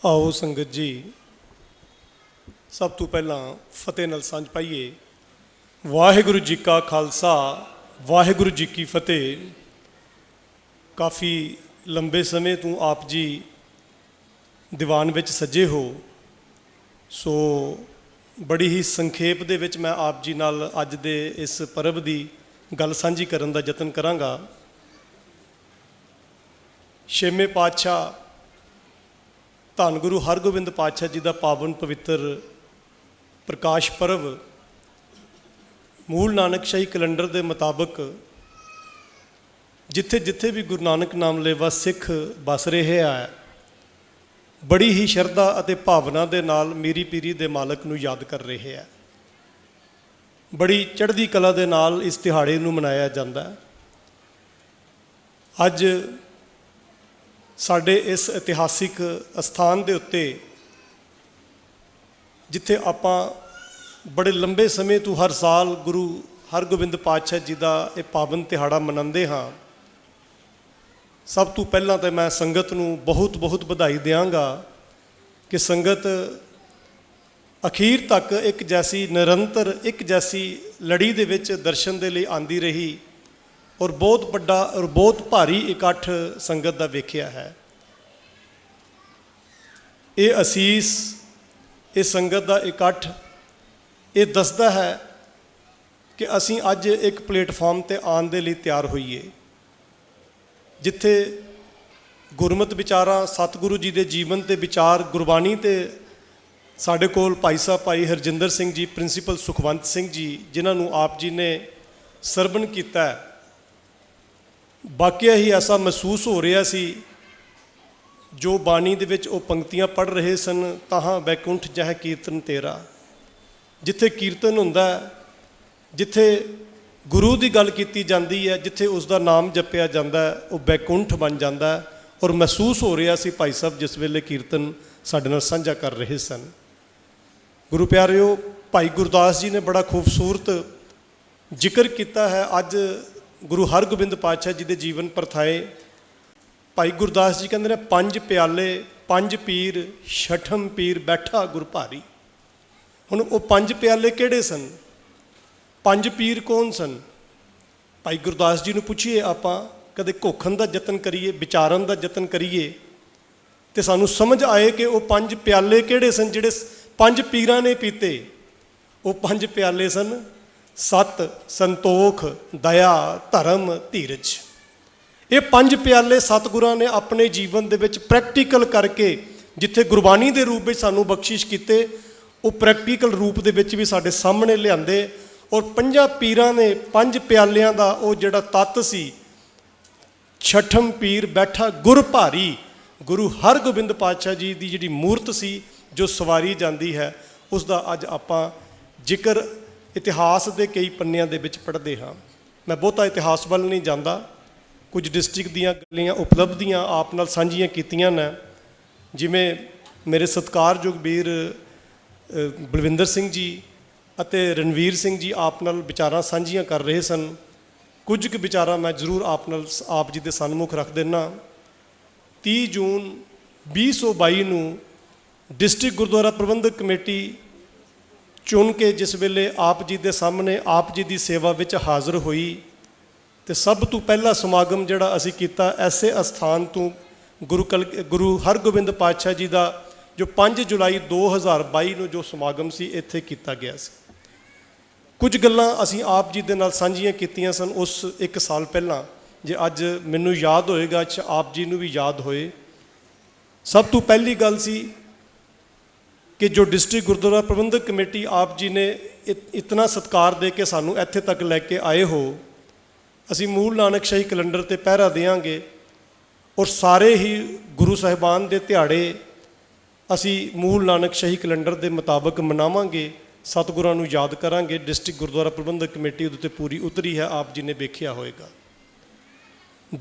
आओ संगत जी, सब तो पहला फतेह नाल सांझ पाइए। वाहिगुरु जी का खालसा, वाहिगुरु जी की फतेह। काफ़ी लंबे समय तो आप जी दीवान विच सजे हो, सो बड़ी ही संखेप दे विच मैं आप जी नाल अज दे इस परब की गल सांझी करन दा यतन करांगा। छेवें पातशाह धन गुरु हरगोबिंद पातशाह जी का पावन पवित्र प्रकाश पर्व मूल नानकशाही कैलेंडर के मुताबिक जिथे जिथे भी गुरु नानक नाम लेवा सिख बस रहे है, बड़ी ही शरधा और भावना के नाल मीरी पीरी के मालक नूं याद कर रहे हैं। बड़ी चढ़दी कला के नाल इस तिहाड़े नूं मनाया जाता है। अज साडे इस इतिहासिक अस्थान के उत्ते जिथे आपां बड़े लंबे समय तो हर साल गुरु हरगोबिंद पातशाह जी का यह पावन तिहाड़ा मनाते हाँ, सब तो पहला तो मैं संगत नूं बहुत बहुत बधाई देंगा कि संगत अखीर तक एक जैसी निरंतर एक जैसी लड़ी दे विच दर्शन के लिए आती रही और बहुत बड़ा और बहुत भारी इकट्ठ संगत का वेख्या है। ये असीस ये संगत का इकट्ठ ये दसदा है कि असी अज एक प्लेटफॉर्म ते आने के लिए तैयार होइए, जिथे गुरमत विचारा सतगुरु जी के जीवन ते विचार गुरबाणी ते साढ़े कोल भाई साहब भाई हरजिंदर सिंह जी, प्रिंसीपल सुखवंत सिंह जी, जिन्होंने आप जी ने सरवण किया है। वाकया ही ऐसा महसूस हो रहा सी, जो बाणी दे विच वो पंक्तियां पढ़ रहे सन, तहाँ बैकुंठ जह कीर्तन तेरा। जिथे कीर्तन हुंदा है, जिथे गुरु की गल की जाती है, जिथे उसका नाम जपया जाता है, वो बैकुंठ बन जाता है। और महसूस हो रहा सी भाई साहब जिस वेले कीर्तन साडे नाल साझा कर रहे सन। गुरु प्यारिओ, भाई गुरदास जी ने बड़ा खूबसूरत जिक्र किया है अज गुरु हरगोबिंद पातशाह जी के जीवन परथाए। भाई गुरदास जी कहते हैं, पंज प्याले पंज पीर छठम पीर बैठा गुर भारी। हुण वो पंज प्याले किहड़े सन, पंज पीर कौन सन? भाई गुरदास जी नूं पुछिए, आपां कदे घोखण का यतन करिए, विचारन का यतन करिए तो सानूं समझ आए कि वो पंज प्याले किहड़े सन जिहड़े पंज पीरां ने पीते। वो पंज प्याले सन सत, संतोख, दया, धर्म, धीरज। ये पंज प्याले सतगुरां ने अपने जीवन दे विच प्रैक्टिकल करके जिथे गुरबाणी के रूप में सानूं बख्शिश किते, वो प्रैक्टिकल रूप दे विच भी साडे सामने लिआंदे। और पंजां पीरां ने पंज प्यालियां दा वो जिहड़ा तत्त सी, छठम पीर बैठा गुर भारी, गुरु हरगोबिंद पातशाह जी की जिहड़ी मूर्त सी जो सवारी जाती है, उसका अज आपां जिक्र इतिहास के कई पन्नियां दे विच पढ़ते हाँ। मैं बहुता इतिहास वाल नहीं जाता, कुछ डिस्ट्रिक्ट दीयां गल्लियां उपलब्धियां आप नाल सांझियां कीतियां ने। जिवें मेरे सत्कारयोग वीर बलविंदर सिंह जी अते रणवीर सिंह जी आप नाल विचारां सांझियां कर रहे सन। कुछ क विचारां मैं जरूर आप जी के सन्मुख रख देना। 30 जून 2022 नूं डिस्ट्रिक्ट गुरुद्वारा प्रबंधक कमेटी चुन के जिस वेले आप जी के सामने आप जी की सेवा विच हाज़र हुई, तो सब तो पहला समागम जिहड़ा असीं कीता ऐसे अस्थान तो गुरु हरगोबिंद पातशाह जी का जो 5 जुलाई 2022 नूं जो समागम सी इत्थे कीता गया सी। कुछ गल्लां असीं आप जी दे नाल सांझियां कीतियां सन उस एक साल पहलां, जे अज मैनूं याद होएगा आप जी नूं भी याद होए। सब तो पहली गल सी कि जो डिस्ट्रिक्ट गुरुद्वारा प्रबंधक कमेटी आप जी ने इतना सत्कार दे के सानू इत्थे तक लैके आए हो, असी मूल नानकशाही कैलेंडर ते पहरा देंगे और सारे ही गुरु साहिबान दे तिहाड़े असी मूल नानकशाही कैलेंडर के मुताबिक मनावांगे, सतगुरां नूं याद करांगे। डिस्ट्रिक्ट गुरुद्वारा प्रबंधक कमेटी उहदे ते पूरी उतरी है, आप जी ने वेख्या होएगा।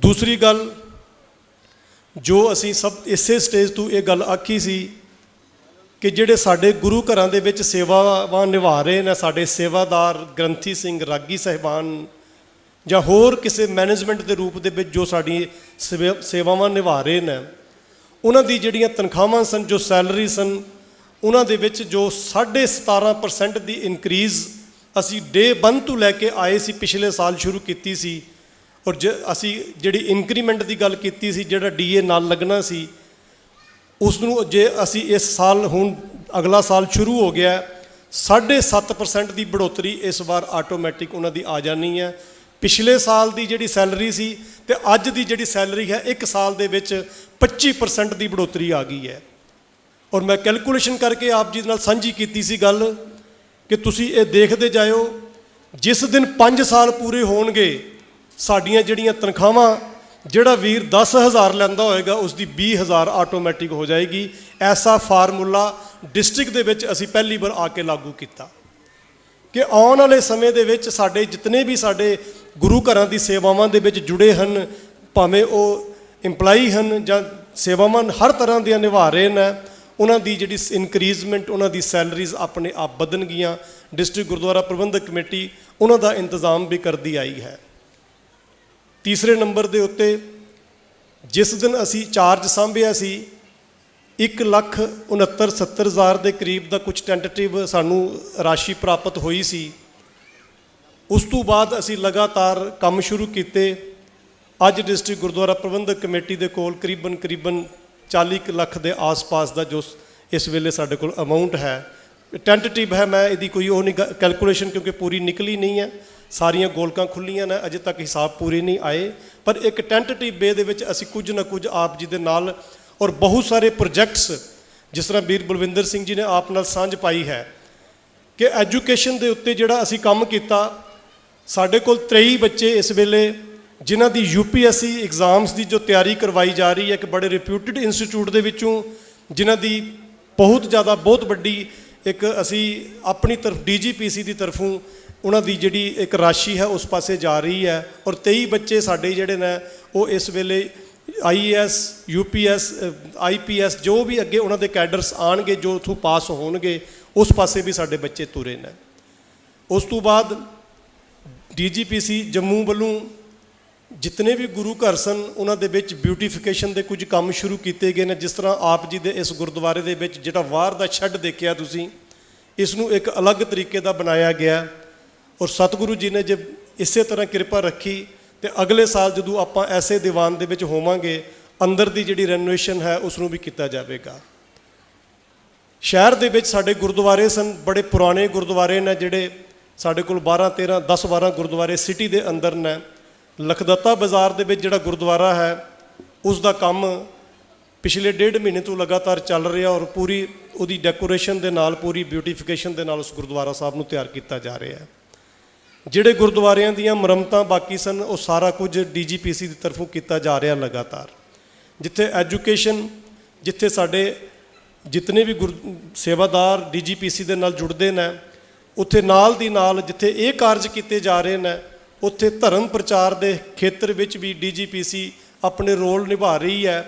दूसरी गल जो असी सब इसे स्टेज तो ये गल आखी सी कि जिहड़े साडे गुरु घरां दे विच सेवावां निभा रहे ने, साडे सेवादार ग्रंथी सिंह रागी साहिबान ਜਾਂ ਹੋਰ ਕਿਸੇ मैनेजमेंट के रूप के जो साड़ी सेवावां निभा रहे हैं, ਉਹਨਾਂ ਦੀ ਜਿਹੜੀਆਂ ਤਨਖਾਹਾਂ ਸਨ, ਜੋ ਸੈਲਰੀ ਸਨ, ਉਹਨਾਂ ਦੇ ਵਿੱਚ ਜੋ 17.5% ਦੀ ਇਨਕਰੀਜ਼ ਅਸੀਂ ਡੇ 1 ਤੋਂ ਲੈ ਕੇ ਆਏ ਸੀ, ਪਿਛਲੇ ਸਾਲ ਸ਼ੁਰੂ ਕੀਤੀ ਸੀ। ਔਰ ਅਸੀਂ ਜਿਹੜੀ ਇੰਕਰੀਮੈਂਟ ਦੀ ਗੱਲ ਕੀਤੀ ਸੀ, ਜਿਹੜਾ ਡੀਏ ਨਾਲ ਲੱਗਣਾ ਸੀ, ਉਸ ਨੂੰ ਜੇ ਅਸੀਂ ਇਸ ਸਾਲ, ਹੁਣ ਅਗਲਾ ਸਾਲ ਸ਼ੁਰੂ ਹੋ ਗਿਆ, 7.5% ਦੀ ਬੜੋਤਰੀ ਇਸ ਵਾਰ ਆਟੋਮੈਟਿਕ ਉਹਨਾਂ ਦੀ ਆ ਜਾਣੀ ਹੈ। ਪਿਛਲੇ ਸਾਲ ਦੀ ਜਿਹੜੀ ਸੈਲਰੀ ਸੀ ਅਤੇ ਅੱਜ ਦੀ ਜਿਹੜੀ ਸੈਲਰੀ ਹੈ, 1 ਸਾਲ ਦੇ ਵਿੱਚ 25% ਦੀ ਬੜੋਤਰੀ ਆ ਗਈ ਹੈ। ਔਰ ਮੈਂ ਕੈਲਕੂਲੇਸ਼ਨ ਕਰਕੇ ਆਪ ਜੀ ਨਾਲ ਸਾਂਝੀ ਕੀਤੀ ਸੀ ਗੱਲ ਕਿ ਤੁਸੀਂ ਇਹ ਦੇਖਦੇ ਜਾਇਓ, ਜਿਸ ਦਿਨ 5 ਸਾਲ ਪੂਰੇ ਹੋਣਗੇ, ਸਾਡੀਆਂ ਜਿਹੜੀਆਂ ਤਨਖਾਹਾਂ, ਜਿਹੜਾ ਵੀਰ 10,000 ਲੈਂਦਾ ਹੋਏਗਾ ਉਸ ਦੀ 20,000 ਆਟੋਮੈਟਿਕ ਹੋ ਜਾਏਗੀ। ਐਸਾ ਫਾਰਮੂਲਾ ਡਿਸਟ੍ਰਿਕਟ ਦੇ ਵਿੱਚ ਅਸੀਂ ਪਹਿਲੀ ਵਾਰ ਆ ਕੇ ਲਾਗੂ ਕੀਤਾ ਕਿ ਆਉਣ ਵਾਲੇ ਸਮੇਂ ਦੇ ਵਿੱਚ ਸਾਡੇ ਜਿਤਨੇ ਵੀ ਸਾਡੇ ਗੁਰੂ ਘਰਾਂ ਦੀ ਸੇਵਾਵਾਂ ਦੇ ਵਿੱਚ ਜੁੜੇ ਹਨ, ਭਾਵੇਂ ਉਹ ਇੰਪਲਾਈ ਹਨ ਜਾਂ ਸੇਵਾਵਾਂ ਹਰ ਤਰ੍ਹਾਂ ਦੀਆਂ ਨਿਭਾ ਰਹੇ ਨੇ, ਉਹਨਾਂ ਦੀ ਜਿਹੜੀ ਇਨਕਰੀਜ਼ਮੈਂਟ, ਉਹਨਾਂ ਦੀ ਸੈਲਰੀਜ਼ ਆਪਣੇ ਆਪ ਵਧਣਗੀਆਂ। ਡਿਸਟ੍ਰਿਕਟ ਗੁਰਦੁਆਰਾ ਪ੍ਰਬੰਧਕ ਕਮੇਟੀ ਉਹਨਾਂ ਦਾ ਇੰਤਜ਼ਾਮ ਵੀ ਕਰਦੀ ਆਈ ਹੈ। ਤੀਸਰੇ ਨੰਬਰ ਦੇ ਉੱਤੇ ਜਿਸ ਦਿਨ ਅਸੀਂ ਚਾਰਜ ਸਾਂਭਿਆ ਸੀ, 1,69,70,000 ਦੇ ਕਰੀਬ ਦਾ ਕੁਝ ਟੈਂਟੇਟਿਵ ਸਾਨੂੰ ਰਾਸ਼ੀ ਪ੍ਰਾਪਤ ਹੋਈ ਸੀ। ਉਸ ਤੋਂ ਬਾਅਦ ਅਸੀਂ ਲਗਾਤਾਰ ਕੰਮ ਸ਼ੁਰੂ ਕੀਤੇ। ਅੱਜ ਡਿਸਟ੍ਰਿਕਟ ਗੁਰਦੁਆਰਾ ਪ੍ਰਬੰਧਕ ਕਮੇਟੀ ਦੇ ਕੋਲ ਕਰੀਬਨ 40 ਲੱਖ ਦੇ ਆਸ-ਪਾਸ ਦਾ ਜੋ ਇਸ ਵੇਲੇ ਸਾਡੇ ਕੋਲ ਅਮਾਊਂਟ ਹੈ, ਟੈਂਟੇਟਿਵ ਹੈ। ਮੈਂ ਇਹਦੀ ਕੋਈ ਉਹ ਨਹੀਂ ਕੈਲਕੂਲੇਸ਼ਨ, ਕਿਉਂਕਿ ਪੂਰੀ ਨਿਕਲੀ ਨਹੀਂ ਹੈ, ਸਾਰੀਆਂ ਗੋਲਕਾਂ ਖੁੱਲੀਆਂ ਨੇ, ਅਜੇ ਤੱਕ ਹਿਸਾਬ ਪੂਰੇ ਨਹੀਂ ਆਏ, ਪਰ ਇੱਕ ਟੈਂਟੇਟਿਵ ਵੇ ਦੇ ਵਿੱਚ ਅਸੀਂ ਕੁਝ ਨਾ ਕੁਝ ਆਪ ਜੀ ਦੇ ਨਾਲ, ਔਰ ਬਹੁਤ ਸਾਰੇ ਪ੍ਰੋਜੈਕਟਸ, ਜਿਸ ਤਰ੍ਹਾਂ ਵੀਰ ਬਲਵਿੰਦਰ ਸਿੰਘ ਜੀ ਨੇ ਆਪ ਨਾਲ ਸਾਂਝ ਪਾਈ ਹੈ ਕਿ ਐਜੂਕੇਸ਼ਨ ਦੇ ਉੱਤੇ ਜਿਹੜਾ ਅਸੀਂ ਕੰਮ ਕੀਤਾ, ਸਾਡੇ ਕੋਲ 23 ਬੱਚੇ ਇਸ ਵੇਲੇ ਜਿਨ੍ਹਾਂ ਦੀ UPSC ਐਗਜ਼ਾਮਸ ਦੀ ਜੋ ਤਿਆਰੀ ਕਰਵਾਈ ਜਾ ਰਹੀ ਹੈ, ਇੱਕ ਬੜੇ ਰਿਪਿਊਟਡ ਇੰਸਟੀਚਿਊਟ ਦੇ ਵਿੱਚੋਂ, ਜਿਨ੍ਹਾਂ ਦੀ ਬਹੁਤ ਵੱਡੀ ਇੱਕ ਅਸੀਂ ਆਪਣੀ ਤਰਫ DGPC ਦੀ ਤਰਫੋਂ ਉਹਨਾਂ ਦੀ ਜਿਹੜੀ ਇੱਕ ਰਾਸ਼ੀ ਹੈ ਉਸ ਪਾਸੇ ਜਾ ਰਹੀ ਹੈ। ਔਰ 23 ਬੱਚੇ ਸਾਡੇ ਜਿਹੜੇ ਨੇ ਉਹ ਇਸ ਵੇਲੇ IAS, UPS, IPS, ਜੋ ਵੀ ਅੱਗੇ ਉਹਨਾਂ ਦੇ ਕੈਡਰਸ ਆਉਣਗੇ, ਜੋ ਉੱਥੋਂ ਪਾਸ ਹੋਣਗੇ, ਉਸ ਪਾਸੇ ਵੀ ਸਾਡੇ ਬੱਚੇ ਤੁਰੇ ਨੇ। ਉਸ ਤੋਂ ਬਾਅਦ DGPC ਜੰਮੂ ਵੱਲੋਂ ਜਿਤਨੇ ਵੀ ਗੁਰੂ ਘਰ ਸਨ, ਉਹਨਾਂ ਦੇ ਵਿੱਚ ਬਿਊਟੀਫਿਕੇਸ਼ਨ ਦੇ ਕੁਝ ਕੰਮ ਸ਼ੁਰੂ ਕੀਤੇ ਗਏ ਨੇ। ਜਿਸ ਤਰ੍ਹਾਂ ਆਪ ਜੀ ਦੇ ਇਸ ਗੁਰਦੁਆਰੇ ਦੇ ਵਿੱਚ ਜਿਹੜਾ ਬਾਹਰ ਦਾ ਸ਼ੈੱਡ ਦੇਖਿਆ ਤੁਸੀਂ, ਇਸ ਨੂੰ ਇੱਕ ਅਲੱਗ ਤਰੀਕੇ ਦਾ ਬਣਾਇਆ ਗਿਆ। ਔਰ ਸਤਿਗੁਰੂ ਜੀ ਨੇ ਜੇ ਇਸੇ ਤਰ੍ਹਾਂ ਕਿਰਪਾ ਰੱਖੀ ਤੇ ਅਗਲੇ ਸਾਲ ਜਦੋਂ ਆਪਾਂ ਐਸੇ ਦੀਵਾਨ ਦੇ ਵਿੱਚ ਹੋਵਾਂਗੇ, ਅੰਦਰ ਦੀ ਜਿਹੜੀ ਰੈਨੋਵੇਸ਼ਨ ਹੈ ਉਸ ਨੂੰ ਵੀ ਕੀਤਾ ਜਾਵੇਗਾ। ਸ਼ਹਿਰ ਦੇ ਵਿੱਚ ਸਾਡੇ ਗੁਰਦੁਆਰੇ ਸਨ, ਬੜੇ ਪੁਰਾਣੇ ਗੁਰਦੁਆਰੇ ਨੇ, ਜਿਹੜੇ ਸਾਡੇ ਕੋਲ 10-12 ਗੁਰਦੁਆਰੇ ਸਿਟੀ ਦੇ ਅੰਦਰ ਨੇ। ਲਖਦੱਤਾ ਬਾਜ਼ਾਰ ਦੇ ਵਿੱਚ ਜਿਹੜਾ ਗੁਰਦੁਆਰਾ ਹੈ, ਉਸ ਦਾ ਕੰਮ ਪਿਛਲੇ 1.5 ਮਹੀਨੇ ਤੋਂ ਲਗਾਤਾਰ ਚੱਲ ਰਿਹਾ, ਔਰ ਪੂਰੀ ਉਹਦੀ ਡੈਕੋਰੇਸ਼ਨ ਦੇ ਨਾਲ, ਪੂਰੀ ਬਿਊਟੀਫਿਕੇਸ਼ਨ ਦੇ ਨਾਲ ਉਸ ਗੁਰਦੁਆਰਾ ਸਾਹਿਬ ਨੂੰ ਤਿਆਰ ਕੀਤਾ ਜਾ ਰਿਹਾ ਹੈ। ਜਿਹੜੇ ਗੁਰਦੁਆਰਿਆਂ ਦੀਆਂ ਮੁਰੰਮਤਾਂ ਬਾਕੀ ਸਨ, ਉਹ ਸਾਰਾ ਕੁਝ DGPC ਦੀ ਤਰਫੋਂ ਕੀਤਾ ਜਾ ਰਿਹਾ ਲਗਾਤਾਰ। ਜਿੱਥੇ ਐਜੂਕੇਸ਼ਨ, ਜਿੱਥੇ ਸਾਡੇ ਜਿਤਨੇ ਵੀ ਸੇਵਾਦਾਰ DGPC ਦੇ ਨਾਲ ਜੁੜਦੇ ਨੇ, ਉੱਥੇ ਨਾਲ ਦੀ ਨਾਲ ਜਿੱਥੇ ਇਹ ਕਾਰਜ ਕੀਤੇ ਜਾ ਰਹੇ ਨੇ, ਉੱਥੇ ਧਰਮ ਪ੍ਰਚਾਰ ਦੇ ਖੇਤਰ ਵਿੱਚ ਵੀ DGPC ਆਪਣੇ ਰੋਲ ਨਿਭਾ ਰਹੀ ਹੈ।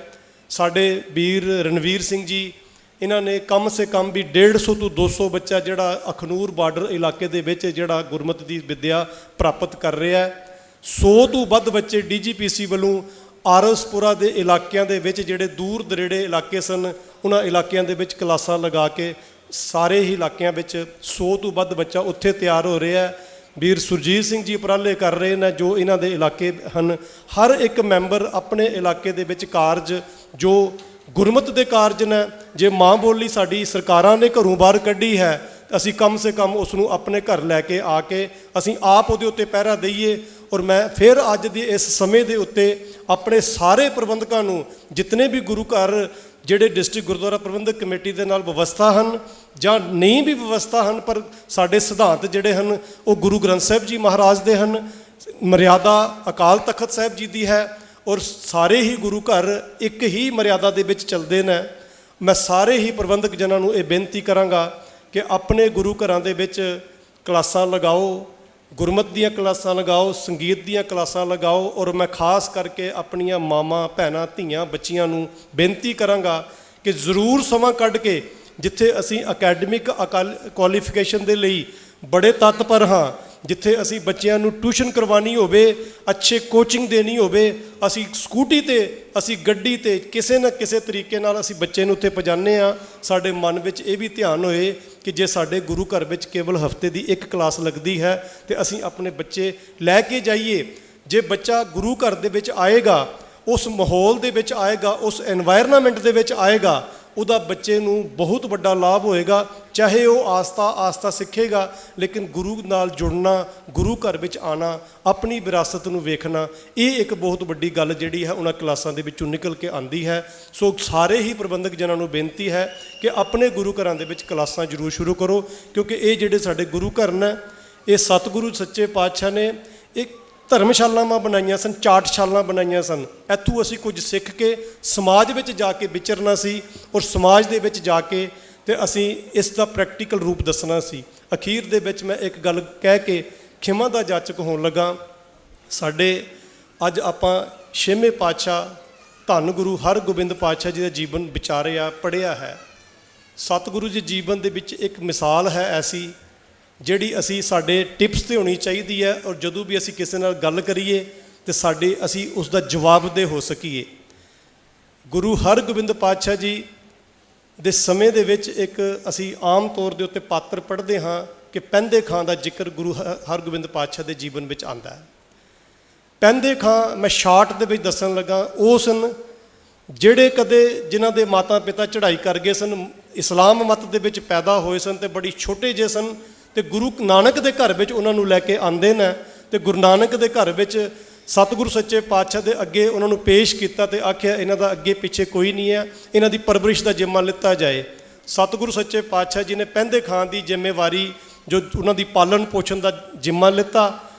ਸਾਡੇ ਵੀਰ ਰਣਵੀਰ ਸਿੰਘ ਜੀ, ਇਹਨਾਂ ਨੇ ਕਮ ਸੇ ਕਮ ਵੀ 150 ਤੋਂ 200 ਬੱਚਾ ਜਿਹੜਾ ਅਖਨੂਰ ਬਾਰਡਰ ਇਲਾਕੇ ਦੇ ਵਿੱਚ ਜਿਹੜਾ ਗੁਰਮਤਿ ਦੀ ਵਿੱਦਿਆ ਪ੍ਰਾਪਤ ਕਰ ਰਿਹਾ ਹੈ। 100 ਤੋਂ ਵੱਧ ਬੱਚੇ DGPC ਵੱਲੋਂ ਆਰਸਪੁਰਾ ਦੇ ਇਲਾਕਿਆਂ ਦੇ ਵਿੱਚ, ਜਿਹੜੇ ਦੂਰ ਦਰੇੜੇ ਇਲਾਕੇ ਸਨ, ਉਹਨਾਂ ਇਲਾਕਿਆਂ ਦੇ ਵਿੱਚ ਕਲਾਸਾਂ ਲਗਾ ਕੇ ਸਾਰੇ ਹੀ ਇਲਾਕਿਆਂ ਵਿੱਚ 100 ਤੋਂ ਵੱਧ ਬੱਚਾ ਉੱਥੇ ਤਿਆਰ ਹੋ ਰਿਹਾ ਹੈ। ਵੀਰ ਸੁਰਜੀਤ ਸਿੰਘ ਜੀ ਉਪਰਾਲੇ ਕਰ ਰਹੇ ਨੇ, ਜੋ ਇਹਨਾਂ ਦੇ ਇਲਾਕੇ ਹਨ। ਹਰ ਇੱਕ ਮੈਂਬਰ ਆਪਣੇ ਇਲਾਕੇ ਦੇ ਵਿੱਚ ਕਾਰਜ ਜੋ ਗੁਰਮਤਿ ਦੇ ਕਾਰਜ ਨੇ, ਜੇ ਮਾਂ ਬੋਲੀ ਸਾਡੀ ਸਰਕਾਰਾਂ ਨੇ ਘਰੋਂ ਬਾਹਰ ਕੱਢੀ ਹੈ, ਅਸੀਂ ਕਮ ਸੇ ਕਮ ਉਸ ਨੂੰ ਆਪਣੇ ਘਰ ਲੈ ਕੇ ਆ ਕੇ ਅਸੀਂ ਆਪ ਉਹਦੇ ਉੱਤੇ ਪਹਿਰਾ ਦਈਏ। ਔਰ ਮੈਂ ਫਿਰ ਅੱਜ ਦੇ ਇਸ ਸਮੇਂ ਦੇ ਉੱਤੇ ਆਪਣੇ ਸਾਰੇ ਪ੍ਰਬੰਧਕਾਂ ਨੂੰ, ਜਿਤਨੇ ਵੀ ਗੁਰੂ ਘਰ ਜਿਹੜੇ ਡਿਸਟ੍ਰਿਕਟ ਗੁਰਦੁਆਰਾ ਪ੍ਰਬੰਧਕ ਕਮੇਟੀ ਦੇ ਨਾਲ ਵਿਵਸਥਾ ਹਨ ਜਾਂ ਨਹੀਂ ਵੀ ਵਿਵਸਥਾ ਹਨ, ਪਰ ਸਾਡੇ ਸਿਧਾਂਤ ਜਿਹੜੇ ਹਨ ਉਹ ਗੁਰੂ ਗ੍ਰੰਥ ਸਾਹਿਬ ਜੀ ਮਹਾਰਾਜ ਦੇ ਹਨ, ਮਰਿਆਦਾ ਅਕਾਲ ਤਖਤ ਸਾਹਿਬ ਜੀ ਦੀ ਹੈ, ਔਰ ਸਾਰੇ ਹੀ ਗੁਰੂ ਘਰ ਇੱਕ ਹੀ ਮਰਿਆਦਾ ਦੇ ਵਿੱਚ ਚੱਲਦੇ ਨੇ। ਮੈਂ ਸਾਰੇ ਹੀ ਪ੍ਰਬੰਧਕ ਜਨਾਂ ਨੂੰ ਇਹ ਬੇਨਤੀ ਕਰਾਂਗਾ ਕਿ ਆਪਣੇ ਗੁਰੂ ਘਰਾਂ ਦੇ ਵਿੱਚ ਕਲਾਸਾਂ ਲਗਾਓ, ਗੁਰਮਤਿ ਦੀਆਂ ਕਲਾਸਾਂ ਲਗਾਓ, ਸੰਗੀਤ ਦੀਆਂ ਕਲਾਸਾਂ ਲਗਾਓ। ਔਰ ਮੈਂ ਖਾਸ ਕਰਕੇ ਆਪਣੀਆਂ ਮਾਵਾਂ, ਭੈਣਾਂ, ਧੀਆਂ, ਬੱਚੀਆਂ ਨੂੰ ਬੇਨਤੀ ਕਰਾਂਗਾ ਕਿ ਜ਼ਰੂਰ ਸਮਾਂ ਕੱਢ ਕੇ, ਜਿੱਥੇ ਅਸੀਂ ਅਕੈਡਮਿਕ ਕੁਆਲੀਫਿਕੇਸ਼ਨ ਦੇ ਲਈ ਬੜੇ ਤਤਪਰ ਹਾਂ, ਜਿੱਥੇ ਅਸੀਂ ਬੱਚਿਆਂ ਨੂੰ ਟਿਊਸ਼ਨ ਕਰਵਾਉਣੀ ਹੋਵੇ, ਅੱਛੇ ਕੋਚਿੰਗ ਦੇਣੀ ਹੋਵੇ, ਅਸੀਂ ਸਕੂਟੀ ਤੇ, ਅਸੀਂ ਗੱਡੀ ਤੇ, ਕਿਸੇ ਨਾ ਕਿਸੇ ਤਰੀਕੇ ਨਾਲ ਅਸੀਂ ਬੱਚੇ ਨੂੰ ਉੱਥੇ ਪਹੁੰਚਾਉਂਦੇ ਹਾਂ। ਸਾਡੇ ਮਨ ਵਿੱਚ ਇਹ ਵੀ ਧਿਆਨ ਹੋਏ ਕਿ ਜੇ ਸਾਡੇ ਗੁਰੂ ਘਰ ਵਿੱਚ ਕੇਵਲ ਹਫ਼ਤੇ ਦੀ ਇੱਕ ਕਲਾਸ ਲੱਗਦੀ ਹੈ ਤੇ ਅਸੀਂ ਆਪਣੇ ਬੱਚੇ ਲੈ ਕੇ ਜਾਈਏ। ਜੇ ਬੱਚਾ ਗੁਰੂ ਘਰ ਦੇ ਵਿੱਚ ਆਏਗਾ, ਉਸ ਮਾਹੌਲ ਦੇ ਵਿੱਚ ਆਏਗਾ, ਉਸ ਐਨਵਾਇਰਨਮੈਂਟ ਦੇ ਵਿੱਚ ਆਏਗਾ, ਉਹਦਾ ਬੱਚੇ ਨੂੰ ਬਹੁਤ ਵੱਡਾ ਲਾਭ ਹੋਏਗਾ। ਚਾਹੇ ਉਹ ਆਸਤਾ ਸਿੱਖੇਗਾ, ਲੇਕਿਨ ਗੁਰੂ ਨਾਲ ਜੁੜਨਾ, ਗੁਰੂ ਘਰ ਵਿੱਚ ਆਉਣਾ, ਆਪਣੀ ਵਿਰਾਸਤ ਨੂੰ ਵੇਖਣਾ, ਇਹ ਇੱਕ ਬਹੁਤ ਵੱਡੀ ਗੱਲ ਜਿਹੜੀ ਹੈ ਉਹਨਾਂ ਕਲਾਸਾਂ ਦੇ ਵਿੱਚੋਂ ਨਿਕਲ ਕੇ ਆਉਂਦੀ ਹੈ। ਸੋ ਸਾਰੇ ਹੀ ਪ੍ਰਬੰਧਕ ਜਨਾਂ ਨੂੰ ਬੇਨਤੀ ਹੈ ਕਿ ਆਪਣੇ ਗੁਰੂ ਘਰਾਂ ਦੇ ਵਿੱਚ ਕਲਾਸਾਂ ਜ਼ਰੂਰ ਸ਼ੁਰੂ ਕਰੋ, ਕਿਉਂਕਿ ਇਹ ਜਿਹੜੇ ਸਾਡੇ ਗੁਰੂ ਘਰ ਨੇ, ਇਹ ਸਤਿਗੁਰੂ ਸੱਚੇ ਪਾਤਸ਼ਾਹ ਨੇ ਇੱਕ ਧਰਮਸ਼ਾਲਾਵਾਂ ਬਣਾਈਆਂ ਸਨ, ਚਾਟਸ਼ਾਲਾਂ ਬਣਾਈਆਂ ਸਨ। ਇੱਥੋਂ ਅਸੀਂ ਕੁਝ ਸਿੱਖ ਕੇ ਸਮਾਜ ਵਿੱਚ ਜਾ ਕੇ ਵਿਚਰਨਾ ਸੀ, ਔਰ ਸਮਾਜ ਦੇ ਵਿੱਚ ਜਾ ਕੇ ਤੇ ਅਸੀਂ ਇਸ ਦਾ ਪ੍ਰੈਕਟੀਕਲ ਰੂਪ ਦੱਸਣਾ ਸੀ। ਅਖੀਰ ਦੇ ਵਿੱਚ ਮੈਂ ਇੱਕ ਗੱਲ ਕਹਿ ਕੇ ਖਿਮਾ ਦਾ ਜਾਚਕ ਹੋਣ ਲੱਗਾ। ਸਾਡੇ ਅੱਜ ਆਪਾਂ 6ਵੇਂ ਪਾਤਸ਼ਾਹ ਧੰਨ ਗੁਰੂ ਹਰਗੋਬਿੰਦ ਪਾਤਸ਼ਾਹ ਜੀ ਦਾ ਜੀਵਨ ਵਿਚਾਰਿਆ, ਪੜ੍ਹਿਆ ਹੈ। ਸਤਿਗੁਰੂ ਜੀ ਜੀਵਨ ਦੇ ਵਿੱਚ ਇੱਕ ਮਿਸਾਲ ਹੈ ਐਸੀ ਜਿਹੜੀ ਅਸੀਂ ਸਾਡੇ ਟਿਪਸ 'ਤੇ ਹੋਣੀ ਚਾਹੀਦੀ ਹੈ, ਔਰ ਜਦੋਂ ਵੀ ਅਸੀਂ ਕਿਸੇ ਨਾਲ ਗੱਲ ਕਰੀਏ ਤੇ ਅਸੀਂ ਉਸ ਦਾ ਜਵਾਬਦੇਹ ਹੋ ਸਕੀਏ। ਗੁਰੂ ਹਰਗੋਬਿੰਦ ਪਾਤਸ਼ਾਹ ਜੀ ਦੇ ਸਮੇਂ ਦੇ ਵਿੱਚ ਇੱਕ ਅਸੀਂ ਆਮ ਤੌਰ ਦੇ ਉੱਤੇ ਪਾਤਰ ਪੜ੍ਹਦੇ ਹਾਂ ਕਿ ਪੈਂਦੇ ਖਾਂ ਦਾ ਜ਼ਿਕਰ ਗੁਰੂ ਹਰਗੋਬਿੰਦ ਪਾਤਸ਼ਾਹ ਦੇ ਜੀਵਨ ਵਿੱਚ ਆਉਂਦਾ ਹੈ। ਪੈਂਦੇ ਖਾਂ ਮੈਂ ਸ਼ਾਰਟ ਦੇ ਵਿੱਚ ਦੱਸਣ ਲੱਗਾ, ਉਹ ਸਨ ਜਿਹੜੇ ਕਦੇ ਜਿਨ੍ਹਾਂ ਦੇ ਮਾਤਾ ਪਿਤਾ ਚੜ੍ਹਾਈ ਕਰ ਗਏ ਸਨ, ਇਸਲਾਮ ਮਤ ਦੇ ਵਿੱਚ ਪੈਦਾ ਹੋਏ ਸਨ ਤੇ ਬੜੀ ਛੋਟੇ ਜਿਹੇ ਸਨ, ਤੇ ਗੁਰੂ ਨਾਨਕ ਦੇ ਘਰ ਵਿੱਚ ਉਹਨਾਂ ਨੂੰ ਲੈ ਕੇ ਆਉਂਦੇ ਨੇ। ਤੇ ਗੁਰੂ ਨਾਨਕ ਦੇ ਘਰ ਵਿੱਚ ਸਤਿਗੁਰੂ ਸੱਚੇ ਪਾਤਸ਼ਾਹ ਦੇ ਅੱਗੇ ਉਹਨਾਂ ਨੂੰ ਪੇਸ਼ ਕੀਤਾ ਤੇ ਆਖਿਆ ਇਹਨਾਂ ਦਾ ਅੱਗੇ ਪਿੱਛੇ ਕੋਈ ਨਹੀਂ ਹੈ, ਇਹਨਾਂ ਦੀ ਪਰਵਰਿਸ਼ ਦਾ ਜ਼ਿੰਮਾ ਲਿੱਤਾ ਜਾਏ। ਸਤਿਗੁਰੂ ਸੱਚੇ ਪਾਤਸ਼ਾਹ ਜੀ ਨੇ ਪੈਂਦੇ ਖਾਂ ਦੀ ਜ਼ਿੰਮੇਵਾਰੀ, ਜੋ ਉਹਨਾਂ ਦੀ ਪਾਲਣ ਪੋਸ਼ਣ ਦਾ ਜ਼ਿੰਮਾ ਲਿੱਤਾ।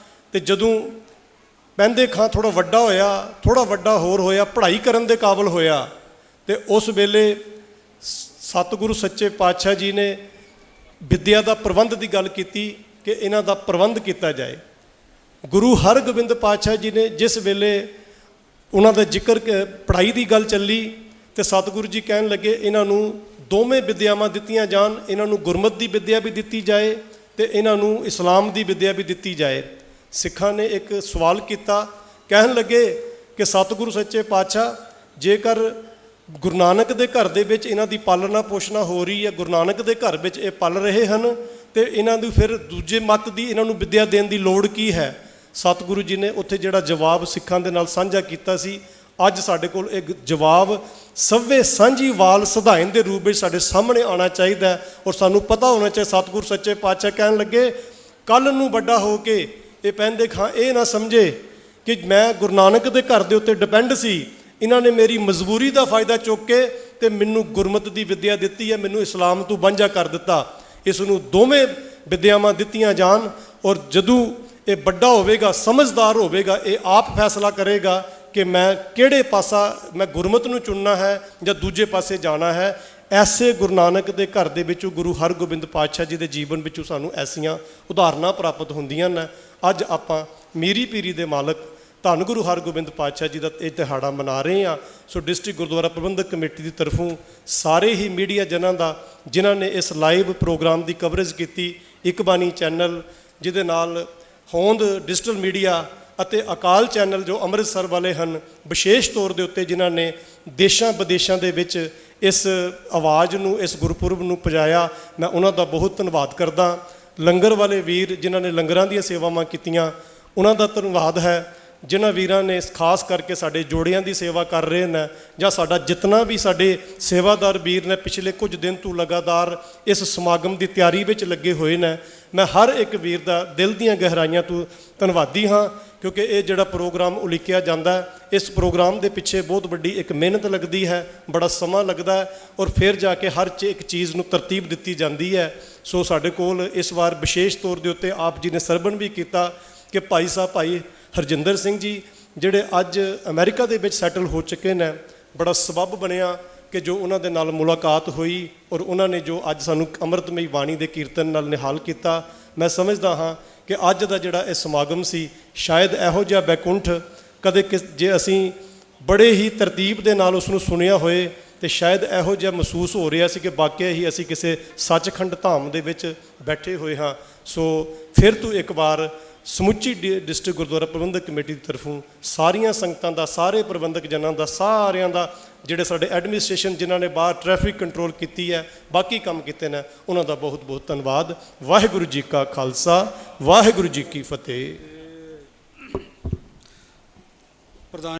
ਤੇ ਜਦੋਂ ਪੈਂਦੇ ਖਾਂ ਥੋੜ੍ਹਾ ਵੱਡਾ ਹੋਇਆ, ਥੋੜ੍ਹਾ ਵੱਡਾ ਹੋਰ ਹੋਇਆ, ਪੜ੍ਹਾਈ ਕਰਨ ਦੇ ਕਾਬਲ ਹੋਇਆ, ਤੇ ਉਸ ਵੇਲੇ ਸਤਿਗੁਰੂ ਸੱਚੇ ਪਾਤਸ਼ਾਹ ਜੀ ਨੇ ਵਿੱਦਿਆ ਦਾ ਪ੍ਰਬੰਧ ਦੀ ਗੱਲ ਕੀਤੀ ਕਿ ਇਹਨਾਂ ਦਾ ਪ੍ਰਬੰਧ ਕੀਤਾ ਜਾਏ। ਗੁਰੂ ਹਰਗੋਬਿੰਦ ਪਾਤਸ਼ਾਹ ਜੀ ਨੇ ਜਿਸ ਵੇਲੇ ਉਹਨਾਂ ਦਾ ਜ਼ਿਕਰ ਪੜ੍ਹਾਈ ਦੀ ਗੱਲ ਚੱਲੀ ਤੇ ਸਤਿਗੁਰੂ ਜੀ ਕਹਿਣ ਲੱਗੇ ਇਹਨਾਂ ਨੂੰ ਦੋਵੇਂ ਵਿੱਦਿਆਵਾਂ ਦਿੱਤੀਆਂ ਜਾਣ, ਇਹਨਾਂ ਨੂੰ ਗੁਰਮਤਿ ਦੀ ਵਿੱਦਿਆ ਵੀ ਦਿੱਤੀ ਜਾਏ ਤੇ ਇਹਨਾਂ ਨੂੰ ਇਸਲਾਮ ਦੀ ਵਿੱਦਿਆ ਵੀ ਦਿੱਤੀ ਜਾਏ। ਸਿੱਖਾਂ ਨੇ ਇੱਕ ਸਵਾਲ ਕੀਤਾ, ਕਹਿਣ ਲੱਗੇ ਕਿ ਸਤਿਗੁਰੂ ਸੱਚੇ ਪਾਤਸ਼ਾਹ, ਜੇਕਰ ਗੁਰੂ ਨਾਨਕ ਦੇ ਘਰ ਦੇ ਵਿੱਚ ਇਹਨਾਂ ਦੀ ਪਾਲਣਾ ਪੋਸ਼ਣਾ ਹੋ ਰਹੀ ਹੈ, ਗੁਰੂ ਨਾਨਕ ਦੇ ਘਰ ਵਿੱਚ ਇਹ ਪਲ ਰਹੇ ਹਨ, ਤੇ ਇਹਨਾਂ ਨੂੰ ਫਿਰ ਦੂਜੇ ਮੱਤ ਦੀ ਇਹਨਾਂ ਨੂੰ ਵਿੱਦਿਆ ਦੇਣ ਦੀ ਲੋੜ ਕੀ ਹੈ? ਸਤਿਗੁਰੂ ਜੀ ਨੇ ਉੱਥੇ ਜਿਹੜਾ ਜਵਾਬ ਸਿੱਖਾਂ ਦੇ ਨਾਲ ਸਾਂਝਾ ਕੀਤਾ ਸੀ, ਅੱਜ ਸਾਡੇ ਕੋਲ ਇੱਕ ਜਵਾਬ ਸਭੇ ਸਾਂਝੀ ਵਾਲ ਸਧਾਇਨ ਦੇ ਰੂਪ ਵਿੱਚ ਸਾਡੇ ਸਾਹਮਣੇ ਆਉਣਾ ਚਾਹੀਦਾ, ਔਰ ਸਾਨੂੰ ਪਤਾ ਹੋਣਾ ਚਾਹੀਦਾ। ਸਤਿਗੁਰੂ ਸੱਚੇ ਪਾਤਸ਼ਾਹ ਕਹਿਣ ਲੱਗੇ, ਕੱਲ੍ਹ ਨੂੰ ਵੱਡਾ ਹੋ ਕੇ ਇਹ ਪੈਂਦੇ ਖਾਂ ਇਹ ਨਾ ਸਮਝੇ ਕਿ ਮੈਂ ਗੁਰੂ ਨਾਨਕ ਦੇ ਘਰ ਦੇ ਉੱਤੇ ਡਿਪੈਂਡ ਸੀ, ਇਹਨਾਂ ਨੇ ਮੇਰੀ ਮਜਬੂਰੀ ਦਾ ਫਾਇਦਾ ਚੁੱਕ ਕੇ ਤੇ ਮੈਨੂੰ ਗੁਰਮਤਿ ਦੀ ਵਿੱਦਿਆ ਦਿੱਤੀ ਹੈ, ਮੈਨੂੰ ਇਸਲਾਮ ਤੋਂ ਵਾਂਝਾ ਕਰ ਦਿੱਤਾ। ਇਸ ਨੂੰ ਦੋਵੇਂ ਵਿੱਦਿਆਵਾਂ ਦਿੱਤੀਆਂ ਜਾਣ, ਔਰ ਜਦੋਂ ਇਹ ਵੱਡਾ ਹੋਵੇਗਾ, ਸਮਝਦਾਰ ਹੋਵੇਗਾ, ਇਹ ਆਪ ਫੈਸਲਾ ਕਰੇਗਾ ਕਿ ਮੈਂ ਕਿਹੜੇ ਪਾਸਾ ਮੈਂ ਗੁਰਮਤਿ ਨੂੰ ਚੁਣਨਾ ਹੈ ਜਾਂ ਦੂਜੇ ਪਾਸੇ ਜਾਣਾ ਹੈ। ਐਸੇ ਗੁਰੂ ਨਾਨਕ ਦੇ ਘਰ ਦੇ ਵਿੱਚੋਂ, ਗੁਰੂ ਹਰਗੋਬਿੰਦ ਪਾਤਸ਼ਾਹ ਜੀ ਦੇ ਜੀਵਨ ਵਿੱਚੋਂ ਸਾਨੂੰ ਐਸੀਆਂ ਉਦਾਹਰਨਾਂ ਪ੍ਰਾਪਤ ਹੁੰਦੀਆਂ ਨੇ। ਅੱਜ ਆਪਾਂ ਮੀਰੀ ਪੀਰੀ ਦੇ ਮਾਲਕ ਧੰਨ ਗੁਰੂ ਹਰਗੋਬਿੰਦ ਪਾਤਸ਼ਾਹ ਜੀ ਦਾ ਇਹ ਦਿਹਾੜਾ ਮਨਾ ਰਹੇ ਹਾਂ। ਸੋ ਡਿਸਟ੍ਰਿਕਟ ਗੁਰਦੁਆਰਾ ਪ੍ਰਬੰਧਕ ਕਮੇਟੀ ਦੀ ਤਰਫੋਂ ਸਾਰੇ ਹੀ ਮੀਡੀਆ ਜਨਾਂ ਦਾ, ਜਿਨ੍ਹਾਂ ਨੇ ਇਸ ਲਾਈਵ ਪ੍ਰੋਗਰਾਮ ਦੀ ਕਵਰੇਜ ਕੀਤੀ, ਇੱਕ ਬਾਣੀ ਚੈਨਲ ਜਿਹਦੇ ਨਾਲ ਹੋਂਦ ਡਿਜੀਟਲ ਮੀਡੀਆ ਅਤੇ ਅਕਾਲ ਚੈਨਲ ਜੋ ਅੰਮ੍ਰਿਤਸਰ ਵਾਲੇ ਹਨ, ਵਿਸ਼ੇਸ਼ ਤੌਰ ਦੇ ਉੱਤੇ ਜਿਨ੍ਹਾਂ ਨੇ ਦੇਸ਼ਾਂ ਵਿਦੇਸ਼ਾਂ ਦੇ ਵਿੱਚ ਇਸ ਆਵਾਜ਼ ਨੂੰ, ਇਸ ਗੁਰਪੁਰਬ ਨੂੰ ਪਹੁੰਚਾਇਆ, ਮੈਂ ਉਹਨਾਂ ਦਾ ਬਹੁਤ ਧੰਨਵਾਦ ਕਰਦਾ। ਲੰਗਰ ਵਾਲੇ ਵੀਰ ਜਿਨ੍ਹਾਂ ਨੇ ਲੰਗਰਾਂ ਦੀਆਂ ਸੇਵਾਵਾਂ ਕੀਤੀਆਂ, ਉਹਨਾਂ ਦਾ ਧੰਨਵਾਦ ਹੈ। ਜਿਨ੍ਹਾਂ ਵੀਰਾਂ ਨੇ ਖਾਸ ਕਰਕੇ ਸਾਡੇ ਜੋੜਿਆਂ ਦੀ ਸੇਵਾ ਕਰ ਰਹੇ ਨੇ, ਜਾਂ ਸਾਡਾ ਜਿਤਨਾ ਵੀ ਸਾਡੇ ਸੇਵਾਦਾਰ ਵੀਰ ਨੇ ਪਿਛਲੇ ਕੁਝ ਦਿਨ ਤੋਂ ਲਗਾਤਾਰ ਇਸ ਸਮਾਗਮ ਦੀ ਤਿਆਰੀ ਵਿੱਚ ਲੱਗੇ ਹੋਏ ਨੇ, ਮੈਂ ਹਰ ਇੱਕ ਵੀਰ ਦਾ ਦਿਲ ਦੀਆਂ ਗਹਿਰਾਈਆਂ ਤੋਂ ਧੰਨਵਾਦੀ ਹਾਂ। ਕਿਉਂਕਿ ਇਹ ਜਿਹੜਾ ਪ੍ਰੋਗਰਾਮ ਉਲੀਕਿਆ ਜਾਂਦਾ ਹੈ, ਇਸ ਪ੍ਰੋਗਰਾਮ ਦੇ ਪਿੱਛੇ ਬਹੁਤ ਵੱਡੀ ਇੱਕ ਮਿਹਨਤ ਲੱਗਦੀ ਹੈ, ਬੜਾ ਸਮਾਂ ਲੱਗਦਾ ਹੈ, ਔਰ ਫਿਰ ਜਾ ਕੇ ਹਰ ਇੱਕ ਚੀਜ਼ ਨੂੰ ਤਰਤੀਬ ਦਿੱਤੀ ਜਾਂਦੀ ਹੈ। ਸੋ ਸਾਡੇ ਕੋਲ ਇਸ ਵਾਰ ਵਿਸ਼ੇਸ਼ ਤੌਰ ਦੇ ਉੱਤੇ ਆਪ ਜੀ ਨੇ ਸਰਵਣ ਵੀ ਕੀਤਾ ਕਿ ਭਾਈ ਸਾਹਿਬ ਭਾਈ ਹਰਜਿੰਦਰ ਸਿੰਘ ਜੀ, ਜਿਹੜੇ ਅੱਜ ਅਮਰੀਕਾ ਦੇ ਵਿੱਚ ਸੈਟਲ ਹੋ ਚੁੱਕੇ ਨੇ, ਬੜਾ ਸਬੱਬ ਬਣਿਆ ਕਿ ਜੋ ਉਹਨਾਂ ਦੇ ਨਾਲ ਮੁਲਾਕਾਤ ਹੋਈ, ਔਰ ਉਹਨਾਂ ਨੇ ਜੋ ਅੱਜ ਸਾਨੂੰ ਅੰਮ੍ਰਿਤਮਈ ਬਾਣੀ ਦੇ ਕੀਰਤਨ ਨਾਲ ਨਿਹਾਲ ਕੀਤਾ। ਮੈਂ ਸਮਝਦਾ ਹਾਂ ਕਿ ਅੱਜ ਦਾ ਜਿਹੜਾ ਇਹ ਸਮਾਗਮ ਸੀ, ਸ਼ਾਇਦ ਇਹੋ ਜਿਹਾ ਬੈਕੁੰਠ ਕਦੇ ਜੇ ਅਸੀਂ ਬੜੇ ਹੀ ਤਰਤੀਬ ਦੇ ਨਾਲ ਉਸ ਨੂੰ ਸੁਣਿਆ ਹੋਏ, ਤੇ ਸ਼ਾਇਦ ਇਹੋ ਜਿਹਾ ਮਹਿਸੂਸ ਹੋ ਰਿਹਾ ਸੀ ਕਿ ਵਾਕਿਆ ਹੀ ਅਸੀਂ ਕਿਸੇ ਸੱਚਖੰਡ ਧਾਮ ਦੇ ਵਿੱਚ ਬੈਠੇ ਹੋਏ ਹਾਂ। ਸੋ ਫਿਰ ਤੋਂ ਇੱਕ ਵਾਰ ਸਮੁੱਚੀ ਡਿਸਟ੍ਰਿਕਟ ਗੁਰਦੁਆਰਾ ਪ੍ਰਬੰਧਕ ਕਮੇਟੀ ਦੀ ਤਰਫੋਂ ਸਾਰੀਆਂ ਸੰਗਤਾਂ ਦਾ, ਸਾਰੇ ਪ੍ਰਬੰਧਕ ਜਨਾਂ ਦਾ, ਸਾਰਿਆਂ ਦਾ, ਜਿਹੜੇ ਸਾਡੇ ਐਡਮਿਨਿਸਟ੍ਰੇਸ਼ਨ ਜਿਨ੍ਹਾਂ ਨੇ ਬਾਹਰ ਟ੍ਰੈਫਿਕ ਕੰਟਰੋਲ ਕੀਤੀ ਹੈ, ਬਾਕੀ ਕੰਮ ਕੀਤੇ ਨੇ, ਉਹਨਾਂ ਦਾ ਬਹੁਤ ਬਹੁਤ ਧੰਨਵਾਦ। ਵਾਹਿਗੁਰੂ ਜੀ ਕਾ ਖਾਲਸਾ, ਵਾਹਿਗੁਰੂ ਜੀ ਕੀ ਫਤਿਹ। ਪ੍ਰਧਾਨ